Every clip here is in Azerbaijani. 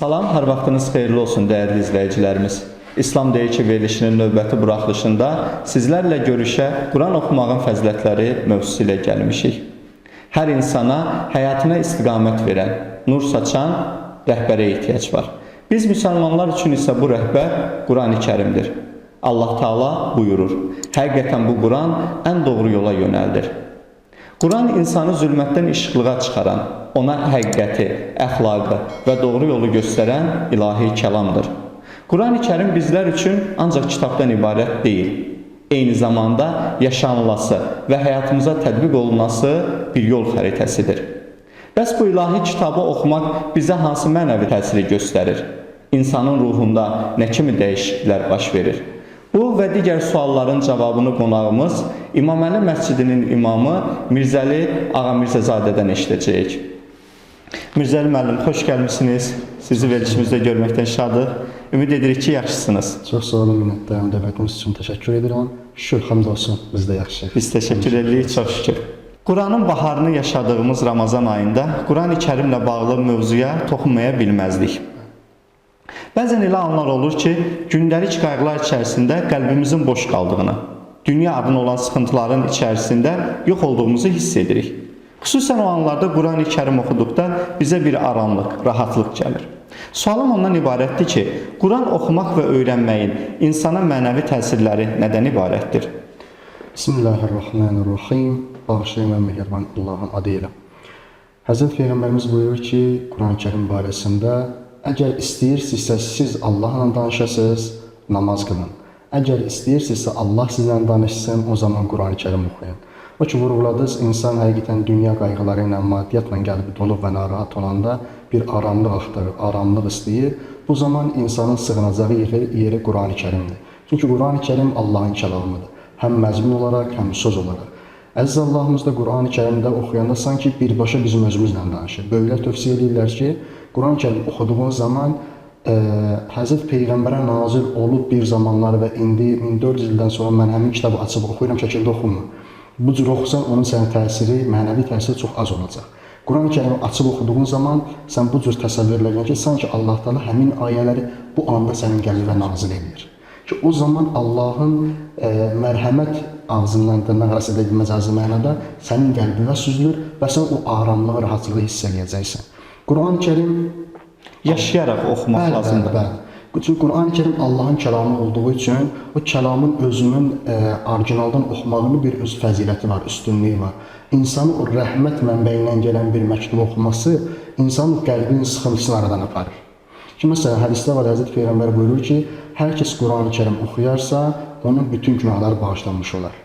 Salam, hər vaxtınız xeyirli olsun dəyərli izləyicilərimiz. İslam deyir ki, verilişinin növbəti buraxılışında sizlərlə görüşə Quran oxumağın fəzilətləri mövzusu ilə gəlmişik. Hər insana həyatına istiqamət verən, nur saçan rəhbərə ehtiyac var. Biz müsəlmanlar üçün isə bu rəhbər Quran-ı Kərimdir. Allah Taala buyurur, həqiqətən bu Quran ən doğru yola yönəldir. Quran insanı zülmətdən işıqlığa çıxaran, ona həqiqəti, əxlaqı və doğru yolu göstərən ilahi kəlamdır. Quran-ı Kərim bizlər üçün ancaq kitabdan ibarət deyil, eyni zamanda yaşanılası və həyatımıza tətbiq olunması bir yol xəritəsidir. Bəs bu ilahi kitabı oxumaq bizə hansı mənəvi təsiri göstərir? İnsanın ruhunda nə kimi dəyişikliklər baş verir? Bu və digər sualların cavabını qonağımız İmam Əli Məscidinin imamı Mirzəli Ağa Mirzəzadədən eşidəcəyik. Mirzəli müəllim, xoş gəlmişsiniz. Sizi verilişimizdə görməkdən şadıq. Ümid edirik ki, yaxşısınız. Çox sağ olun, minnətdaram. Dəvətiniz üçün təşəkkür edirəm. Şükür, həmd olsun, biz də yaxşıyıq. Biz təşəkkür edirik, çox şükür. Quranın baharını yaşadığımız Ramazan ayında Quran-ı Kərimlə bağlı mövzuya toxunmaya bilməzdik. Bəzən elə anlar olur ki, gündəlik qayğılar içərisində qəlbimizin boş qaldığını, dünya adına olan sıxıntıların içərisində yox olduğumuzu hiss edirik. Xüsusən o anlarda Quran-ı Kərim oxuduqda bizə bir aramlıq, rahatlıq gəlir. Sualım ondan ibarətdir ki, Quran oxumaq və öyrənməyin insana mənəvi təsirləri nədən ibarətdir? Bismillahirrahmanirrahim. Bağışlayın və mehriban Allahın adı ilə. Həzrət Peyğəmbərimiz buyurur ki, Quran-ı Kərim barəsində əgər istəyirsinizsə siz Allahla danışasınız, namaz qılın. Əgər istəyirsinizsə Allah sizlə danışsın, o zaman Quran-ı Kərim oxuyun. O ki, vurğuladınız, insan həqiqətən dünya qayğıları ilə, maddiyyatla qəlbi dolu və narahat olanda bir aramlıq axtarır, aramlıq istəyir. Bu zaman insanın sığınacağı yeri Quran-ı Kərimdir. Çünki Quran-ı Kərim Allahın kəlamıdır. Həm məzmun olaraq, həm söz olaraq. Əziz Allahımız da Quran-ı Kərimdə oxuyanda sanki birbaşa bizim özümüzlə danışır. Böyüklər tövsiyə edirlər ki, Quran-ı Kərim oxuduğun zaman Həzrət Peyğəmbərə nazil olub bir zamanlar və indi 1400 ildən sonra mən həmin kitabı açıb oxuyuram şəkildə oxumur. Bu cür oxusan onun sənə təsiri, mənəvi təsiri çox az olacaq. Quran-ı Kərimi açıb oxuduğun zaman sən bu cür təsəvvür edəcəksən ki, sanki Allah Taala həmin ayələri bu anda sənin qəlbinə nazil edir. Ki o zaman Allahın mərhəmət ağzından dırnaq arası edilməz məcazi mənada sənin qəlbinə süzülür və sən o aramlığı, rahatlığı hiss edəcəksən. Quran-ı Kərim yaşayaraq oxumaq lazımdır. Bəli. Çünki Quran-ı Kərim Allahın kəlamı olduğu üçün o kəlamın özünün orijinaldan oxumağının bir öz fəziləti var, üstünlüyü var. İnsanın o rəhmət mənbəyindən gələn bir məktubu oxuması insanın qəlbinin sıxıntısını aradan aparır. Ki, məsələn, hədisdə var, Həzrət Peyğəmbər buyurur ki, hər kəs Quran-ı Kərim oxuyarsa, onun bütün günahları bağışlanmış olar.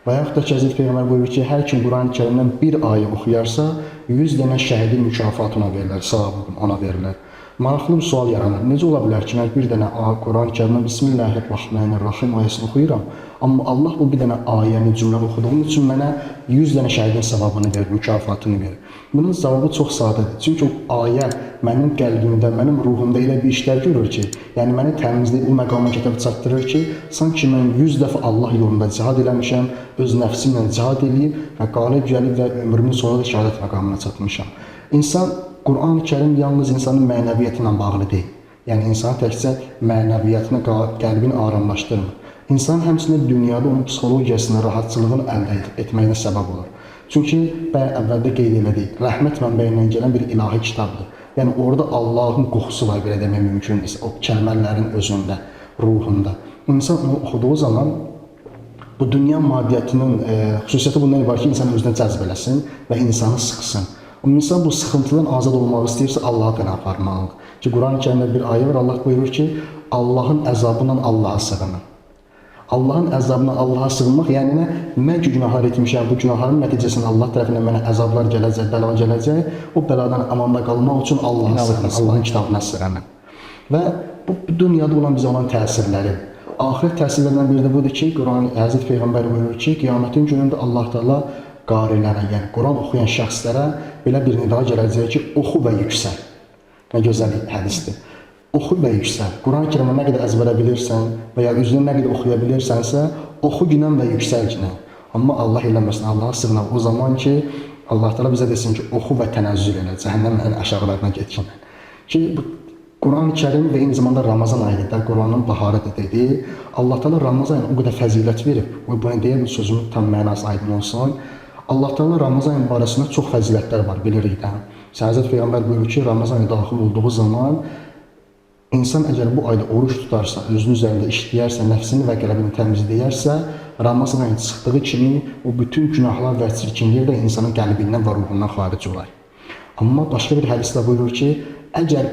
Və yaxud da ki, Həzrət Peyğəmbər buyurur ki, hər kim Quran-ı Kərimdən bir ayə oxuyarsa, 100 dənə şəhidin mükafatı ona verirlər, savabı ona verirlər. Maraqlı bir sual yaranır. Necə ola bilər ki, mən bir dənə Quran-ı Kərimdən Bismillahirrahmanirrahim ayəsini oxuyuram, amma Allah bu bir dənə ayəni, cümlə oxuduğum üçün mənə 100 dənə şəhidin savabını verir, mükafatını verir. Bunun cavabı çox sadədir. Çünki o ayə mənim qəlbimdə, mənim ruhumda elə bir işlər görür ki, yəni məni təmizləyib o məqama gətirib çatdırır ki, sanki mən 100 dəfə Allah yolunda cihad eləmişəm, öz nəfsimlə cihad eləyib və qalib gəlib və ömrümün sonunda şəhadət məqamına çatmışam. İnsan Quran-ı Kərim yalnız insanın mənəviyyəti ilə bağlı deyil. Yəni, insan təkcə mənəviyyətini, qəlbini aramlaşdırmır. İnsan həmçinin dünyada onun psixologiyasını, rahatçılığını əldə etməyinə səbəb olur. Çünki əvvəldə qeyd elədik, rəhmət mənbəyindən gələn bir ilahi kitabdır. Yəni, orada Allahın qoxusu var, belə demək mümkün, o kəlmələrin özündə, ruhunda. İnsan onu oxuduğu zaman bu dünya maddiyyətinin xüsusiyyəti bundan ibarət ki, insanı özünə cəzb eləsin və insanı sıxsın. İnsan bu sıxıntıdan azad olmaq istəyirsə Allah'a qana aparmalıdır. Ki, Quran-ı Kərimdə bir ayə var, Allah buyurur ki, Allahın əzabından Allah'a sığının. Allahın əzabından Allah'a sığınmaq, yəni mən ki, günahlar etmişəm, bu günahların nəticəsində Allah tərəfindən mənə əzablar gələcək, bəla gələcək, o bəladan amanda qalmaq üçün Allah'a sığının, Allahın kitabına sığının. Və bu dünyada olan bizə olan təsirləri, axirət təsirlərindən biri də budur ki, Həzrət Peyğəmbər buyurur ki, qiyamətin günündə Allah Taala qarilərə, yəni Quran oxuyan şəxslərə belə bir nida gələcək ki, oxu və yüksəl. Nə gözəl hədisdir. Oxu və yüksəl. Quran-ı Kərimə nə qədər əzbərə bilirsən və ya üzrünü nə qədər oxuya bilirsənsə, oxu günən və yüksəl günən. Amma Allah eləməsin, Allah'a sığınaq o zaman ki, Allah Taala bizə desin ki, oxu və tənəzzül elə, cəhənnəmin ən aşağılarına getkin. Ki, Quran-ı Kerim ve eyni zamanda Ramazan ayında Quranın baharıdır dedi. Allah Teala Ramazan ayına o kadar fəzilət verib. O bunu deyə bu sözümün tam mənası aydın olsun. Allah Teala Ramazan ayının barəsində çox fəzilətlər var, bilirik də. Həzrət Peyğəmbər buyurur ki, Ramazan ayı daxil olduğu zaman insan əgər bu ayda oruç tutarsa, özünün üzərində işləyərsə, nəfsini və qəlbini təmizləyərsə, Ramazan ayı çıxdığı kimi o bütün günahlar və çirkinliklər də insanın qəlbindən və ruhundan xaric olar. Amma başqa bir hədisdə buyurur ki, əgər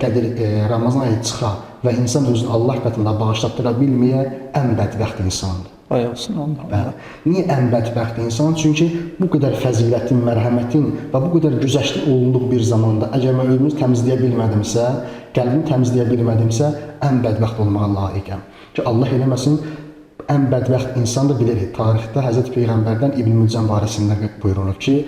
Ramazan ayı çıxa və insan özünü Allah qatında bağışlatdıra bilməyə ən bədbəxt insandır. Ay olsun Allah. Niyə ən bədbəxt insan? Çünki bu qədər fəzilətin, mərhəmətin və bu qədər güzəştli olunduğu bir zamanda əgər mən özümü təmizləyə bilmədimsə, qəlbimi təmizləyə bilmədimsə, ən bədbəxt olmağa layiqəm. Ki Allah eləməsin, ən bədbəxt insan da bilirik. Tarixdə Həzrət Peyğəmbərdən İbn Mücəm barəsində buyurulur ki,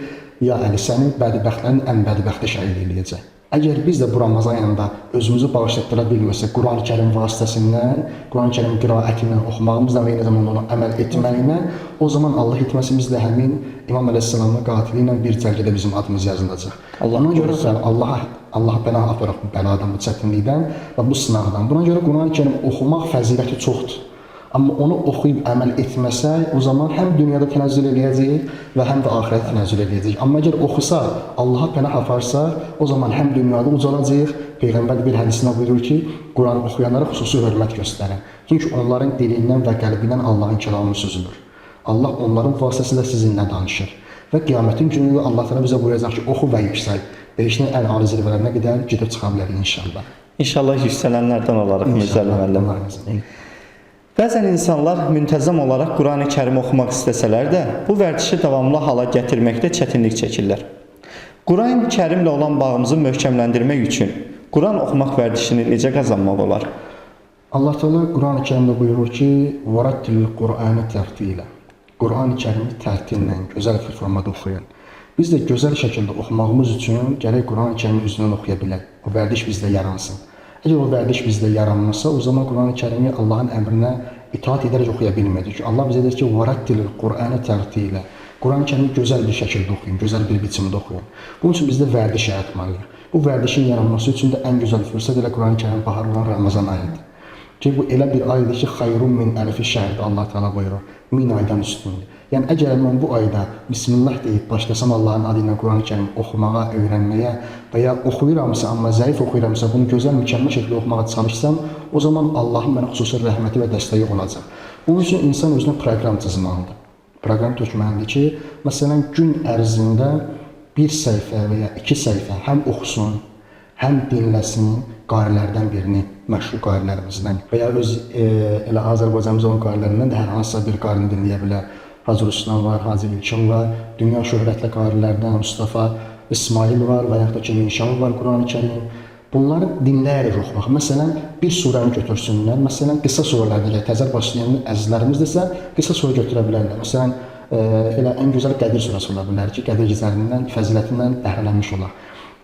ya Əli, səni bədbəxtlərin ən bədbəxti şəhid eləyəcək. Əgər biz də bu Ramazan ayında özümüzü bağışlatdıra bilməsək, Quran-ı Kerim vasitəsindən, Quran-ı Kerim qiraətindən, oxumağımızla və eyni zamanda ona əməl etməklə, o zaman Allah etməsimizlə həmin İmam Əleyhisselamın qatili ilə bir cərgədə bizim adımız yazılacaq. Ona görə Allah pənah aparaq bu bəladan, bu çətinlikdən və bu sınaqdan. Buna görə Quran-ı Kerim oxumaq fəziləti çoxdur. Amma onu oxuyub əməl etməsək, o zaman həm dünyada tənəzzül eləyəcək və həm də axirət tənəzzül eləyəcək. Amma əgər oxusa, Allaha pənah aparsa, o zaman həm dünyada ucalacaq. Peyğəmbər bir hədisində buyurur ki, Quran oxuyanlara xüsusi hörmət göstərin. Çünki onların dilindən və qəlbindən Allahın kəlamı sözülür. Allah onların vasitəsilə sizinlə danışır. Və qiyamətin günü Allah təala bizə buyuracaq ki, oxu və yüksəl. Beşinin ən ali zirvələrinə qədər gedib çıxa bilərik inşallah. İnşallah yüksələnlərdən olaraq Mirzəli müəllim. Bəzən insanlar müntəzəm olaraq Quran-ı Kərimi oxumaq istəsələr də, bu vərdişi davamlı hala gətirməkdə çətinlik çəkirlər. Quran-ı Kərimlə olan bağımızı möhkəmləndirmək üçün Quran oxumaq vərdişini necə qazanmaq olar? Allah Teala Quran-ı Kərimdə buyurur ki, "Varattil Qur'anı tərtilə." Quran-ı Kərimi tərtillə, gözəl bir formada oxuyun. Biz də gözəl şəkildə oxumağımız üçün gərək Quran-ı Kərimi üzrdən oxuya bilək. O vərdiş bizdə yaransın. Əgər o vərdiş bizdə yaranmasa, o zaman Quran-ı Kərimi Allahın əmrinə itaat edərək oxuya bilmədik. Allah bizə deyir ki, "Varattil Qur'anı tərtilə." Quran-ı Kərimi gözəl bir şəkildə oxuyun, gözəl bir biçimdə oxuyun. Bunun üçün bizdə vərdiş yaratmalıyıq. Bu vərdişin yaranması üçün də ən gözəl fürsət elə Quran-ı Kərim bahar olan Ramazan ayıdır. Ki bu elə bir aydır ki, "Xayrun min əlfi şəhrdə" Allah Teala buyurur. 1000 aydan üstündür. Yəni əgər mən bu ayda Bismillah deyib başlasam Allahın adı ilə Quran-ı Kərim oxumağa, öyrənməyə və ya oxuyuramsa, amma zəif oxuyuramsa, bunu gözəl, mükəmməl şəkildə oxumağa çalışsam, o zaman Allahın mənə xüsusi rəhməti və dəstəyi olacaq. Bunun üçün insan özünə proqram çizməlidir. Proqram tökməlidir ki, məsələn, gün ərzində bir səhifə və ya 2 səhifə həm oxusun, həm dinləsin qarilərdən birini, məşhur qarilərimizdən və ya öz elə Azərbaycanımız olan qarilərindən də hər hansısa bir qarini dinləyə bilər. Hacı Rüslan var, Hacı İlkin var, dünya şöhrətli qarilərdən Mustafa İsmail var və yaxud da ki, Minşanlı var Quran-ı Kərim. Bunları dinləyərək oxumaq. Məsələn, bir surəni götürsünlər. Məsələn, qısa surələrdə təzə başlayan əzizlərimizdirsə, qısa surə götürə bilərlər. Məsələn, elə ən gözəl Qədir surəsi ola bilər ki, Qədir gecələrindən, fəzilətindən bəhrələnmiş olar.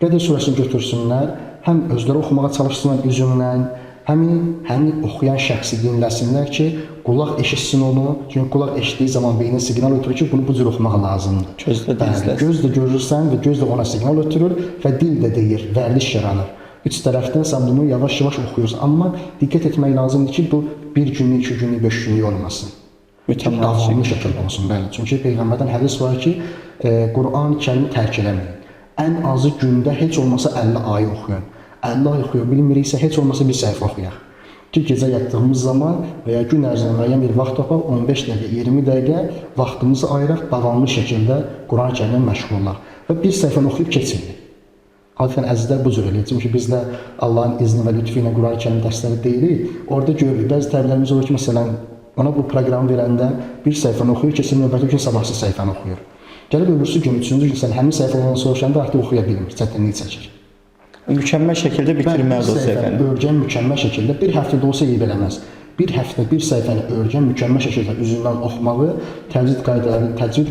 Qədir surəsini götürsünlər, həm özləri oxumağa çalışsınlar üzümdən, həmin oxuyan şəxsi dinləsinlər ki, qulaq eşitsin onu. Çünki qulaq eşitdiyi zaman beynin siqnal ötürür ki, bunu bu cür oxumaq lazımdır. Gözlə də izləsin. Göz də görürsən və göz də ona siqnal ötürür və dil də deyir, vərdiş yaranır. Üç tərəfdən sən bunu yavaş-yavaş oxuyursan. Amma diqqət etmək lazımdır ki, bu bir günlük, 2 günlük, 5 günlük olmasın. Davamlı şəkildə olsun. Bəli. Çünki Peyğəmbərdən hədis var ki, Quran-ı Kərimi tərk eləməyin. Ən azı gündə heç olmasa 50 ayı oxuyun. 50 ay oxuya bilmiriksə, heç olmasa bir səhifə oxuyaq. Ki, gecə yatdığımız zaman və ya gün ərzində müəyyən bir vaxt tapaq, 15 dəqiqə, 20 dəqiqə vaxtımızı ayıraq, davamlı şəkildə Quran-ı Kərimlə məşğul olaq və bir səhifəni oxuyub keçirik. Adətən əzizlər bu cür eləyir. Çünki biz də Allahın izni və lütfü ilə Quran-ı Kərim dərsləri deyirik. Orada görürük. Bəzi təbliğlərimiz olur ki, məsələn, ona bu proqramı verəndə bir səhifəni oxuyur, keçir növbəti gün sabahsı səhifəni oxuyur. Gəlib öbürsü gün, 3-cü gün sən həmin səhifə olan soruşanda artıq oxuya bilmir, çətinlik çəkir. Mükəmməl şəkildə bitirməli olsa yəni. Öyrən mükəmməl şəkildə bir həftədə olsa eyb eləməz. Bir həftə bir səhifəni öyrən mükəmməl şəkildə üzündən oxumağı, təcvid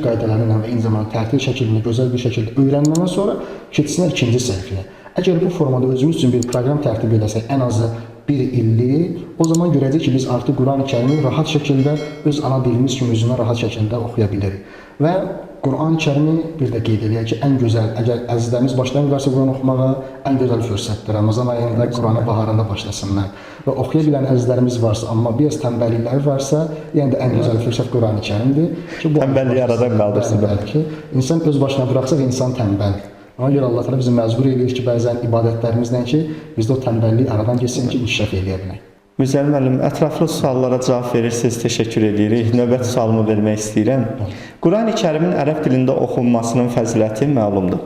qaydaları ilə və eyni zamanda tərtil şəklində gözəl bir şəkildə öyrəndən sonra keçsinlər ikinci səhifəyə. Əgər bu formada özümüz üçün bir proqram tərtib edəsək, ən azı bir illik, o zaman görəcək ki, biz artıq Quran-ı Kərimi rahat şəkildə öz ana dilimiz kimi özündən rahat şəkildə oxuya bilirik. Və Quran-Kərimi bir də qeyd edək ki, ən gözəl, əgər əzizlərimiz başlamışlarsa Quran oxumağa, ən gözəl fürsətdir. Ramazan ayında Qurana baharında başlasınlar. Və oxuya bilən əzizlərimiz varsa, amma biraz tənbəllikləri varsa, yəni də ən gözəl fürsət Qurani-Kərimdir. Tənbəlliyi aradan qaldırsın. Ki, insan öz başına buraxsaq, insan tənbəldir. Ona görə Allah təala bizi məcbur edir ki, bəzən ibadətlərimizdən ki, bizdə o tənbəllik aradan keçsin ki, inkişaf eləyə bilək. Müzəmmil müəllim, ətraflı suallara cavab verirsiniz, təşəkkür edirik. Növbəti sualımı vermək istəyirəm. Qurani-Kərimin ərəb dilində oxunmasının fəziləti məlumdur.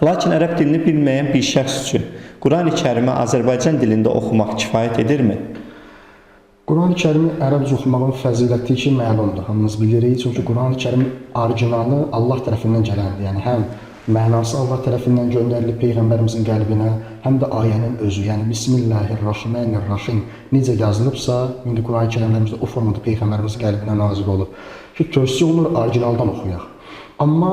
Lakin ərəb dilini bilməyən bir şəxs üçün Qurani-Kərimi Azərbaycan dilində oxumaq kifayət edirmi? Qurani-Kərimi ərəbcə oxumağın fəziləti ki, məlumdur. Hamımız bilirik, çünki Qurani-Kərimin orijinalı Allah tərəfindən gələndir. Yəni həm mənası Allah tərəfindən göndərilib Peyğəmbərimizin qəlbinə, həm də ayənin özü, yəni Bismillahirrahmanirrahim necə yazılıbsa, indi Qurani-Kərimlərimizdə o formada Peyğəmbərimizin qəlbinə nazil olub. Ki, tövsiyə olunur orijinaldan oxuyaq. Amma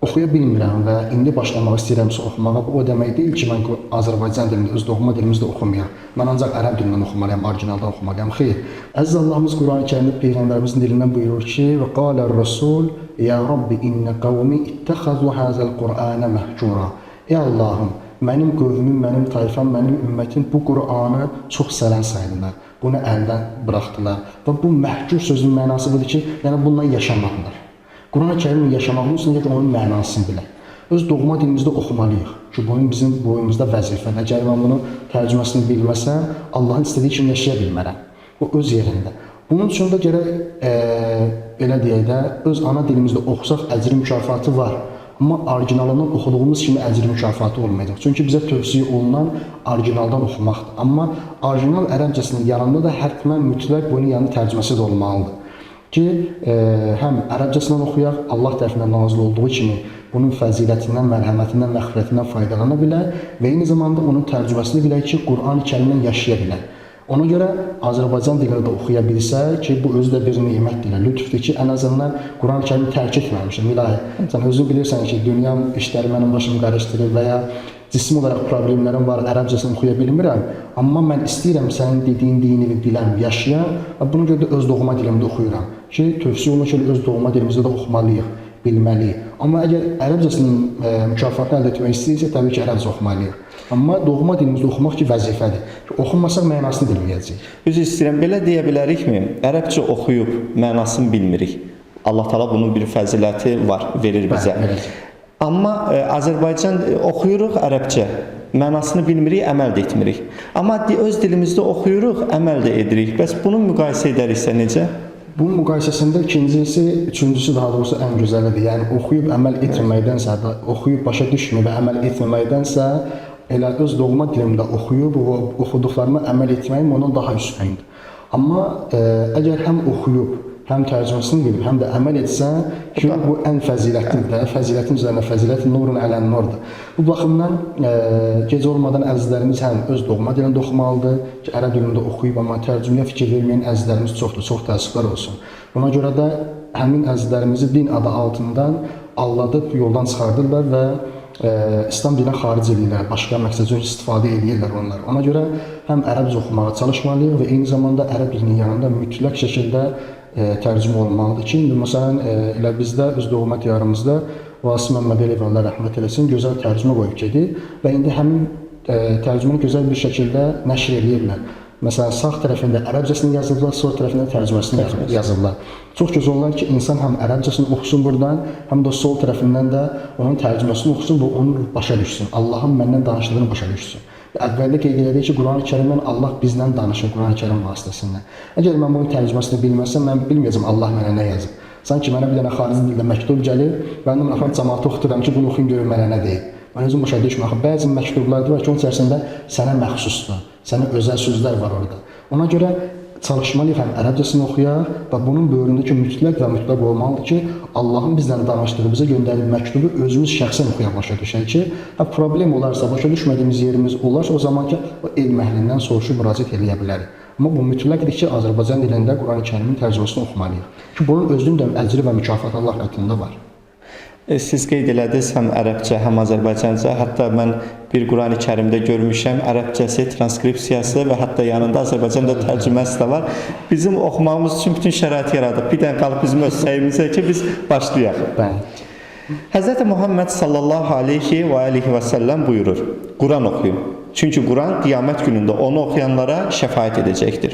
oxuya bilmirəm və indi başlamaq istəyirəmsə oxumağa, bu o demək deyil ki, mən Azərbaycan dilində, öz doğma dilimizdə oxumayam. Mən ancaq ərəb dilindən oxumalıyam, orijinaldan oxumalıyam. Xeyr. Əziz Allahımız Qurani-Kərimdə Peyğəmbərimizin dilindən buyurur ki, və qalər-Rasul ya Rabbi innə qavmi ittəxəzu həzəl-Qur'anə məhcura. Ey Allahım, mənim qövmüm, mənim tayfam, mənim ümmətim bu Qur'anı çox sələn saydılar. Bunu əldən buraxdılar. Və bu məhcur sözün mənası budur ki, yəni bundan yaşamaqlar. Qurani-Kərimin yaşamağının üstündə ki, onun mənasını bilək. Öz doğma dilimizdə oxumalıyıq ki, bu bizim boyumuzda vəzifədir. Əgər mən bunun tərcüməsini bilməsəm, Allahın istədiyi kimi yaşaya bilmərəm. O öz yerində. Bunun üçün də gərək, belə deyək də, öz ana dilimizdə oxusaq əcri mükafatı var. Amma orijinalından oxuduğumuz kimi əcri mükafatı olmayacaq. Çünki bizə tövsiyə olunan orijinaldan oxumaqdır. Amma orijinal ərəbcəsinin yanında da həttəmən mütləq bunun yanında tərcüməsi də olmalıdır. Ki, həm ərəbcəsindən oxuyaq, Allah tərəfindən nazil olduğu kimi bunun fəzilətindən, mərhəmətindən, məğfirətindən faydalana bilər və eyni zamanda onun tərcüməsini bilək ki, Qurani-Kərimdən yaşaya bilər. Ona görə Azərbaycan dilində oxuya bilsək ki, bu özü də bir nemətdir, lütfdir ki, ən azından Qurani-Kərimi tərk etməmişəm. İlahi, sən özün bilirsən ki, dünya işləri mənim başımı qarışdırır və ya cismi olaraq problemlərim var, ərəbcəsini oxuya bilmirəm. Amma mən istəyirəm sənin dediyin dini biləm, yaşayam və buna görə də öz doğma dilimdə oxuyuram. Ki, tövsiyə olunur ki, öz doğma dilimizdə də oxumalıyıq, bilməliyik. Amma əgər ərəbcəsinin mükafatını əldə etmək istəyirsə, təbii ki, ərəbcə oxumalıyıq. Amma doğma dilimizdə oxumaq ki, vəzifədir. Ki, oxunmasaq mənasını bilməyəcəyik. Üzr istəyirəm, belə deyə bilərikmi? Ərəbcə oxuyub mənasını bilmirik. Allah Taala bunun bir fəziləti var, verir bizə. Amma Azərbaycan oxuyuruq ərəbcə, mənasını bilmirik, əməl də etmirik. Amma öz dilimizdə oxuyuruq, əməl də edirik. Bəs bunu müqayisə edəriksə necə? Bunun müqayisəsində ikincisi, üçüncüsü daha doğrusu ən gözəlidir. Yəni oxuyub əməl etməməkdənsə, oxuyub başa düşməyib və əməl etməməkdənsə, elə öz doğma dilimdə oxuyub oxuduqlarıma əməl etməyim ondan daha üstündür. Amma əgər həm oxuyub, həm tərcüməsini bilib, həm də əməl etsən ki, bu ən fəzilətlidir. Fəzilətin üzərində fəzilət nurun ələn nurdur. Bu baxımdan gec olmadan əzizlərimiz həm öz doğma dilində oxumalıdır ki, ərəb dilində oxuyub, amma tərcüməyə fikir verməyən əzizlərimiz çoxdur, çox təəssüflər olsun. Buna görə də həmin əzizlərimizi din adı altından aldadıb yoldan çıxardırlar və İslam dilinə xaric edirlər, başqa məqsəd üçün istifadə edirlər onlar. Ona görə həm ərəbcə oxumağa çalışmalıyıq və eyni zamanda ərəb dilinin yanında mütləq şəkildə tərcümə olmalıdır ki, indi məsələn elə bizdə öz doğma diyarımızda Vasif Məmmədəliyev Allah rəhmət eləsin gözəl tərcümə qoyub gedir və indi həmin tərcüməni gözəl bir şəkildə nəşr edirlər. Məsələn, sağ tərəfində ərəbcəsini yazıblar, sol tərəfində tərcüməsini yazıblar. Çox gözəl olar ki, insan həm ərəbcəsini oxusun buradan, həm də sol tərəfindən də onun tərcüməsini oxusun və onu başa düşsün. Allahın məndən danışdığını başa düşsün. Əvvəldə qeyd elədik ki, Qurani-Kərimdən Allah bizlə danışır, Qurani-Kərim vasitəsindən. Əgər mən bunun tərcüməsini bilməsəm, mən bilməyəcəm Allah mənə nə yazıb. Sanki mənə bir dənə xarici dildə məktub gəlir, mən də axı cəmaata oxuduram ki, bunu oxuyun görün mənə nə deyib. Mən özüm başa düşmürəm. Bəzi məktublar var ki, onun içərisində sənə məxsusdur, sənə özəl sözlər var orada. Ona görə çalışmalıyıq həm ərəbcəsini oxuyaq və bunun böyründəki mütləq və mütləq olmalıdır ki, Allahın bizdən danışdığı, bizə göndərdiyi məktubu özümüz şəxsən oxuyaq başa düşək ki, problem olarsa, başa düşmədiyimiz yerimiz olarsa, o zaman ki, o elm əhlindən soruşub müraciət eləyə bilərik. Amma bu mütləqdir ki, Azərbaycan dilində Qurani-Kərimin tərcüməsini oxumalıyıq. Ki, bunun özünün də əcri və mükafatı Allah qatında var. Siz qeyd elədiniz həm ərəbcə, həm Azərbaycanca, hətta mən bir Qurani Kərimdə görmüşəm, ərəbcəsi, transkripsiyası və hətta yanında Azərbaycanda tərcüməsi də var. Bizim oxumağımız üçün bütün şərait yaradıb. Bir dənə qalıb bizim öz səyimizə ki, biz başlayaq. Bəli. Hz. Muhammed sallallahu aleyhi və aleyhi və səlləm buyurur, Quran oxuyun. Çünki Quran qiyamət günündə onu oxuyanlara şəfaət edəcəkdir.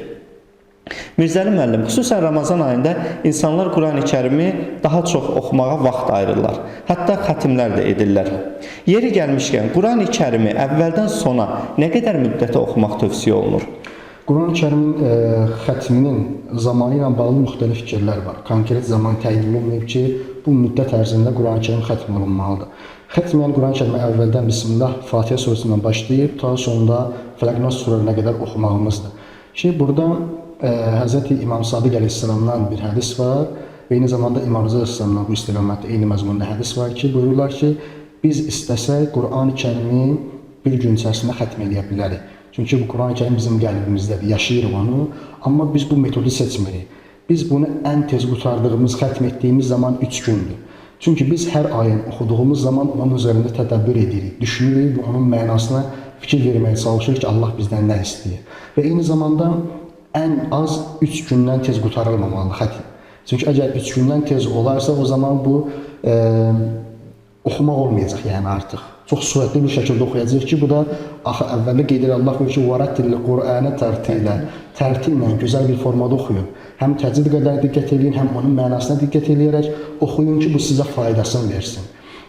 Mirzəli müəllim, xüsusən Ramazan ayında insanlar Qurani Kərimi daha çox oxumağa vaxt ayırırlar. Hətta xətimlər də edirlər. Yeri gəlmişkən, Qurani Kərimi əvvəldən sona nə qədər müddətə oxumaq tövsiyə olunur? Quran-ı Kərimin xətminin zamanı ilə bağlı müxtəlif fikirlər var. Konkret zaman təyin olunmayıb ki, bu müddət ərzində Quran-ı Kərim xətm olunmalıdır. Xətm yəni Quran-ı Kərimi əvvəldən Bismillah, Fatihə surəsindən başlayıb, ta sonunda Fələq-Nas surələrinə qədər oxumağımızdır. Şimdi burada Hz. İmam Sadiq əleyhissalamdan bir hədis var və eyni zamanda İmam Rıza əleyhissalamdan bu istiqamətdə eyni məzmunda hədis var ki, buyururlar ki, biz istəsək Quran-ı Kərimi bir gün içərisində xətm edə bilərik. Çünki bu Quran-ı Kərim bizim qəlbimizdədir, yaşayırıq onu, amma biz bu metodu seçmirik. Biz bunu ən tez qurtardığımız, xətm etdiyimiz zaman 3 gündür. Çünki biz hər ayın oxuduğumuz zaman onun üzərində tədəbbür edirik, düşünürük və onun mənasına fikir verməyə çalışırıq ki, Allah bizdən nə istəyir. Və eyni zamanda ən az 3 gündən tez qurtarılmamalı xətm. Çünki əgər 3 gündən tez olarsa, o zaman bu oxumaq olmayacaq yəni artıq. Çox sürətli bir şəkildə oxuyacaq ki, bu da axı əvvəldə qeyd edir Allah buyurur ki, "Vərattil Qur'ana tərtilə." Tərtillə gözəl bir formada oxuyun. Həm təcvid qədər diqqət edin, həm onun mənasına diqqət edərək oxuyun ki, bu sizə faydasını versin.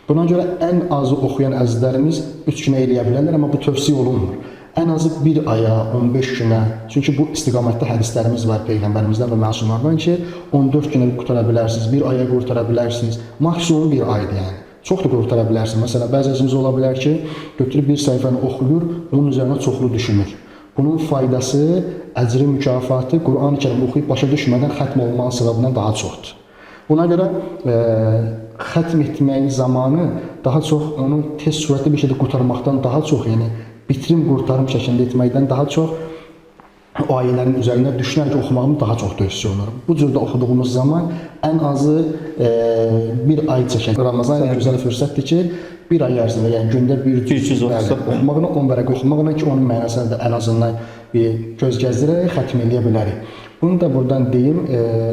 Buna görə ən azı oxuyan əzizlərimiz 3 günə eləyə bilərlər, amma bu tövsiyə olunmur. Ən azı 1 aya, 15 günə, çünki bu istiqamətdə hədislərimiz var Peyğəmbərimizdən və məsumlardan ki, 14 günə qurtara bilərsiniz, 1 aya qurtara bilərsiniz, maksimum 1 aydır yəni. Çox da qurtara bilərsiniz. Məsələn, bəzi əzizimiz ola bilər ki, götürüb bir səhifəni oxuyur, onun üzərinə çoxlu düşünür. Bunun faydası, əcri, mükafatı Quran-ı Kərim oxuyub başa düşmədən xətm olmanın səbəbindən daha çoxdur. Buna görə xətm etməyin zamanı daha çox onu tez sürətli bir şəkildə qurtarmaqdan daha çox, yəni bitirim qurtarım şəklində etməkdən daha çox o ayələrin üzərində düşünərək oxumağımı daha çox tövsiyə olurum. Bu cürdə oxuduğumuz zaman ən azı 1 ay çəkən Ramazan ayı gözəl fürsətdir ki, 1 ay ərzində, yəni gündə bir cüz oxumağına, 10 vərəq oxumağına ki, onun mənasını da ən azından bir göz gəzdirərək xətm edə bilərik. Bunu da buradan deyim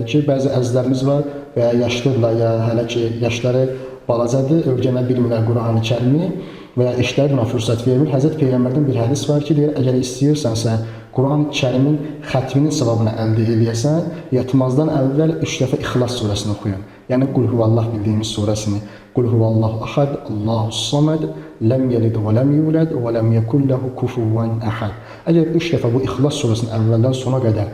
ki, bəzi əzizlərimiz var və ya yaşlıdırlar, ya hələ ki yaşları balacadır, öyrənə bilmirlər Quran-ı Kərimi və ya işləri buna fürsət vermir. Həzrət Peyğəmbərdən bir hədis var ki, deyir, əgər istəyirsənsə Quran-ı Kərimin xətminin savabını əldə eləyəsən, yatmazdan əvvəl 3 dəfə İxlas surəsini oxuyun. Yəni Qul Huvallah bildiyimiz surəsini. Qul Huvallahu ahad, Allahu samad, ləm yelid və ləm yulad və ləm yekun lehu kufuvan ahad. Əgər 3 dəfə bu İxlas surəsini əvvəldən sona qədər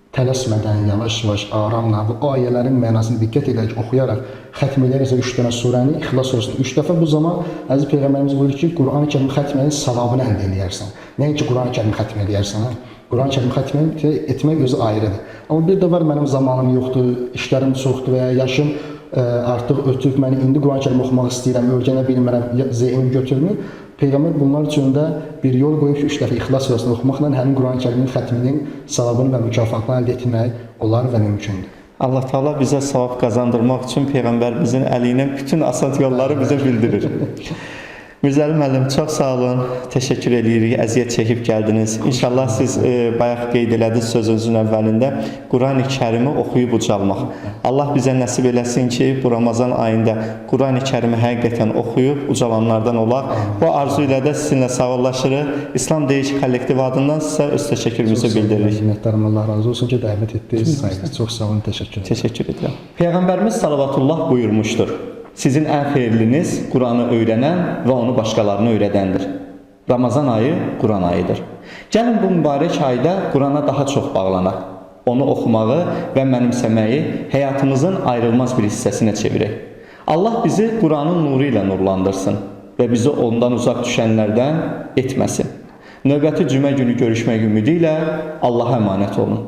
tələsmədən, yavaş-yavaş, aramla bu ayələrin mənasını diqqət edərək, oxuyaraq xətm edərəksə 3 dənə surəni, İxlas surəsini 3 dəfə bu zaman Əziz Peyğəmbərimiz buyurur ki, Quran-ı Kərim xətm edənin savabını əldə edərsən. Nəinki Quran-ı Kərim xətm edərsən, hə? Quran-ı Kərim xətm etmək özü ayrıdır. Amma bir də var, mənim zamanım yoxdur, işlərim çoxdur və ya yaşım artıq ötüb, mən indi Quran-ı Kərim oxumaq istəyirəm, öyrənə bilmirəm, zehnim götürmür. Peyğəmbər bunlar üçün də bir yol qoyub ki, 3 dəfə İxlas surəsini oxumaqla həmin Quran-ı Kərimin xətminin savabını və mükafatını əldə etmək olar və mümkündür. Allah Teala bizə savab qazandırmaq üçün Peyğəmbərimizin əli ilə bütün asad yolları bizə bildirir. Mirzəli müəllim, çox sağ olun, təşəkkür edirik, əziyyət çəkib gəldiniz. İnşallah siz bayaq qeyd elədiniz sözünüzün əvvəlində Quran-ı Kərimi oxuyub ucalmaq. Allah bizə nəsib eləsin ki, bu Ramazan ayında Quran-ı Kərimi həqiqətən oxuyub ucalanlardan olaq. Bu arzu ilə də sizinlə sağollaşırıq. İslam Deyici kollektiv adından sizə öz təşəkkürümüzü bildiririk. Minnətdarım, Allah razı olsun ki, dəvət etdiniz. Çox sağ olun, təşəkkür ederim. Təşəkkür edirəm. Peyğəmbərimiz Salavatullah buyurmuşdur. Sizin ən xeyirliniz Quranı öyrənən və onu başqalarına öyrədəndir. Ramazan ayı Quran ayıdır. Gəlin bu mübarək ayda Qurana daha çox bağlanaq. Onu oxumağı və mənimsəməyi həyatımızın ayrılmaz bir hissəsinə çevirək. Allah bizi Quranın nuru ilə nurlandırsın və bizi ondan uzaq düşənlərdən etməsin. Növbəti cümə günü görüşmək ümidi ilə Allaha əmanət olun.